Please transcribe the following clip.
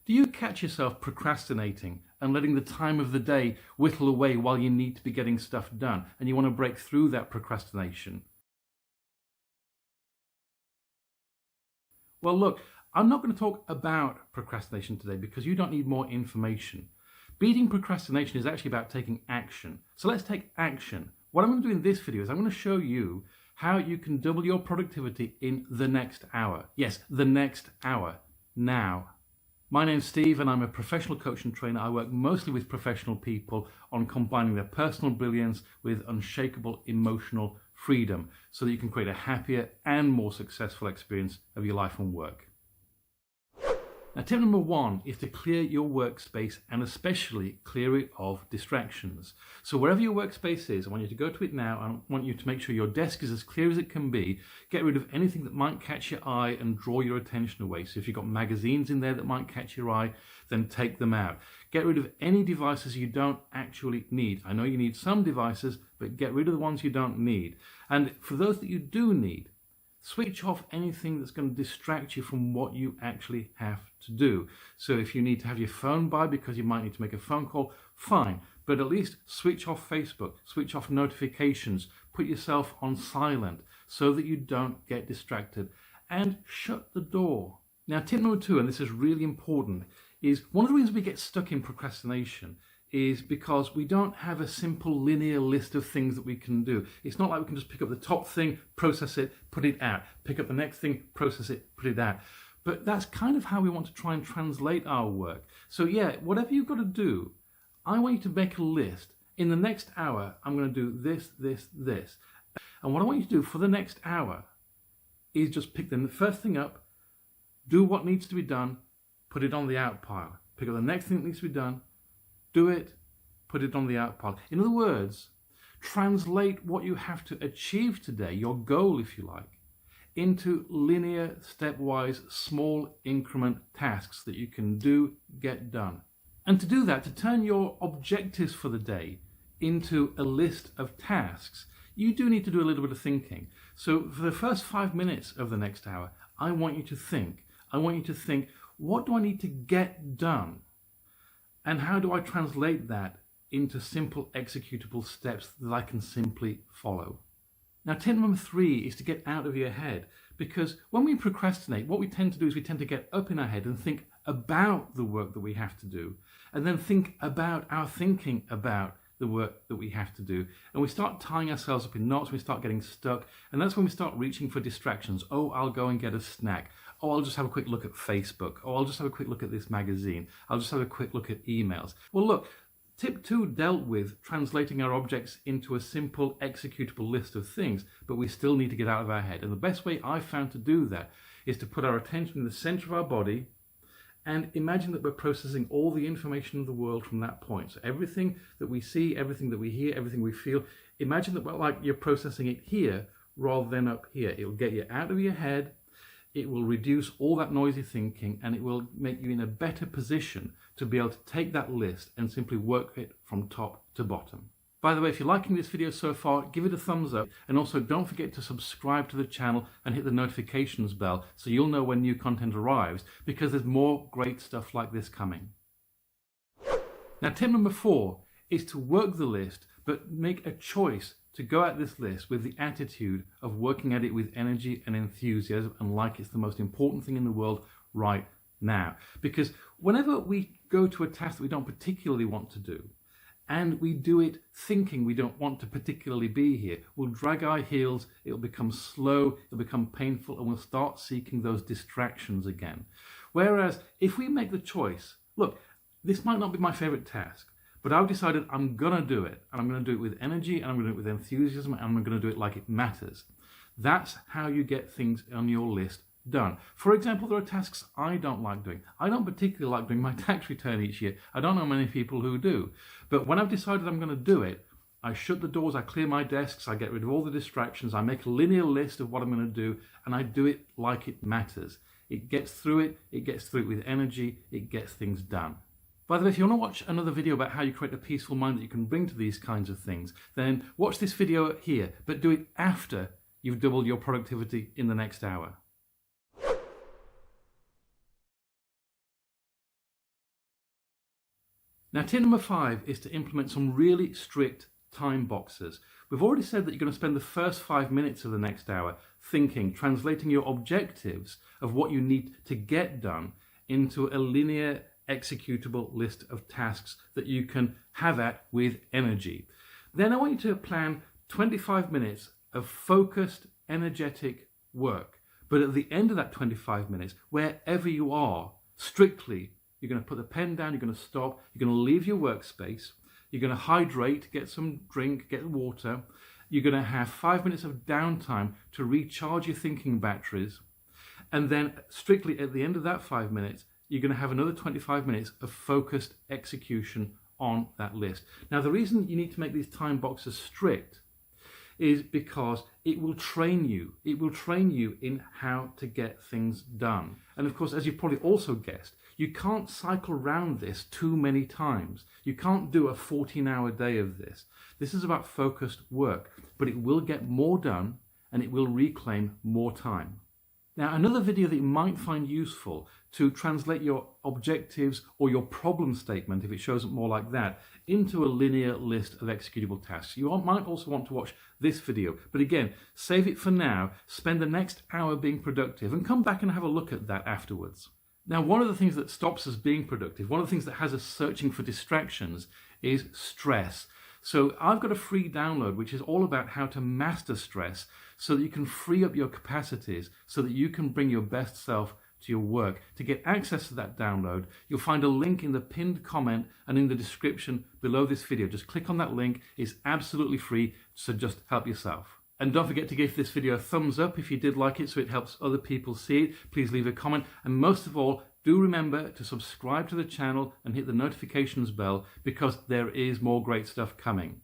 Do you catch yourself procrastinating and letting the time of the day whittle away while you need to be getting stuff done and you want to break through that procrastination? Well, look, I'm not going to talk about procrastination today because you don't need more information. Beating procrastination is actually about taking action. So let's take action. What I'm going to do in this video is I'm going to show you how you can double your productivity in the next hour. Yes, the next hour, now. My name's Steve and I'm a professional coach and trainer. I work mostly with professional people on combining their personal brilliance with unshakable emotional freedom so that you can create a happier and more successful experience of your life and work. Now, tip number 1 is to clear your workspace and especially clear it of distractions. So wherever your workspace is, I want you to go to it now. I want you to make sure your desk is as clear as it can be. Get rid of anything that might catch your eye and draw your attention away. So if you've got magazines in there that might catch your eye, then take them out. Get rid of any devices you don't actually need. I know you need some devices, but get rid of the ones you don't need. And for those that you do need, switch off anything that's going to distract you from what you actually have to do. So if you need to have your phone by because you might need to make a phone call, fine. But at least switch off Facebook, switch off notifications, put yourself on silent so that you don't get distracted, and shut the door. Now, tip number 2, and this is really important, is one of the reasons we get stuck in procrastination is because we don't have a simple linear list of things that we can do. It's not like we can just pick up the top thing, process it, put it out. Pick up the next thing, process it, put it out. But that's kind of how we want to try and translate our work. So yeah, whatever you've got to do, I want you to make a list. In the next hour, I'm going to do this, this, this. And what I want you to do for the next hour is just pick the first thing up, do what needs to be done, put it on the out pile. Pick up the next thing that needs to be done, do it, put it on the out pile. In other words, translate what you have to achieve today, your goal if you like, into linear, stepwise, small increment tasks that you can do, get done. And to do that, to turn your objectives for the day into a list of tasks, you do need to do a little bit of thinking. So for the first 5 minutes of the next hour, I want you to think. I want you to think, what do I need to get done? And how do I translate that into simple executable steps that I can simply follow? Now, tip number 3 is to get out of your head, because when we procrastinate, what we tend to do is we tend to get up in our head and think about the work that we have to do, and then think about our thinking about the work that we have to do. And we start tying ourselves up in knots, we start getting stuck, and that's when we start reaching for distractions. Oh, I'll go and get a snack. Oh, I'll just have a quick look at Facebook. Oh, I'll just have a quick look at this magazine. I'll just have a quick look at emails. Well, look, tip 2 dealt with translating our objects into a simple executable list of things, but we still need to get out of our head. And the best way I've found to do that is to put our attention in the center of our body and imagine that we're processing all the information of the world from that point. So everything that we see, everything that we hear, everything we feel, imagine that like you're processing it here rather than up here. It'll get you out of your head. It will reduce all that noisy thinking, and it will make you in a better position to be able to take that list and simply work it from top to bottom. By the way, if you're liking this video so far, give it a thumbs up, and also don't forget to subscribe to the channel and hit the notifications bell so you'll know when new content arrives, because there's more great stuff like this coming. Now, tip number 4 is to work the list, but make a choice to go at this list with the attitude of working at it with energy and enthusiasm and like it's the most important thing in the world right now. Because whenever we go to a task that we don't particularly want to do, and we do it thinking we don't want to particularly be here, we'll drag our heels, it'll become slow, it'll become painful, and we'll start seeking those distractions again. Whereas if we make the choice, look, this might not be my favorite task, but I've decided I'm going to do it, and I'm going to do it with energy, and I'm going to do it with enthusiasm, and I'm going to do it like it matters. That's how you get things on your list done. For example, there are tasks I don't like doing. I don't particularly like doing my tax return each year. I don't know many people who do. But when I've decided I'm going to do it, I shut the doors, I clear my desks, I get rid of all the distractions, I make a linear list of what I'm going to do, and I do it like it matters. It gets through it with energy, it gets things done. By the way, if you want to watch another video about how you create a peaceful mind that you can bring to these kinds of things, then watch this video here, but do it after you've doubled your productivity in the next hour. Now, tip number 5 is to implement some really strict time boxes. We've already said that you're going to spend the first 5 minutes of the next hour thinking, translating your objectives of what you need to get done into a linear, executable list of tasks that you can have at with energy. Then I want you to plan 25 minutes of focused, energetic work. But at the end of that 25 minutes, wherever you are, strictly, you're going to put the pen down, you're going to stop, you're going to leave your workspace, you're going to hydrate, get some drink, get water, you're going to have 5 minutes of downtime to recharge your thinking batteries, and then strictly at the end of that 5 minutes, you're going to have another 25 minutes of focused execution on that list. Now, the reason you need to make these time boxes strict is because it will train you. It will train you in how to get things done. And of course, as you've probably also guessed, you can't cycle around this too many times. You can't do a 14-hour day of this. This is about focused work, but it will get more done and it will reclaim more time. Now, another video that you might find useful to translate your objectives or your problem statement, if it shows up more like that, into a linear list of executable tasks. You might also want to watch this video, but again, save it for now, spend the next hour being productive, and come back and have a look at that afterwards. Now, one of the things that stops us being productive, one of the things that has us searching for distractions is stress. So I've got a free download which is all about how to master stress so that you can free up your capacities so that you can bring your best self to your work. To get access to that download, you'll find a link in the pinned comment and in the description below this video. Just click on that link. It's absolutely free, so just help yourself. And don't forget to give this video a thumbs up if you did like it so it helps other people see it. Please leave a comment, and most of all, do remember to subscribe to the channel and hit the notifications bell because there is more great stuff coming.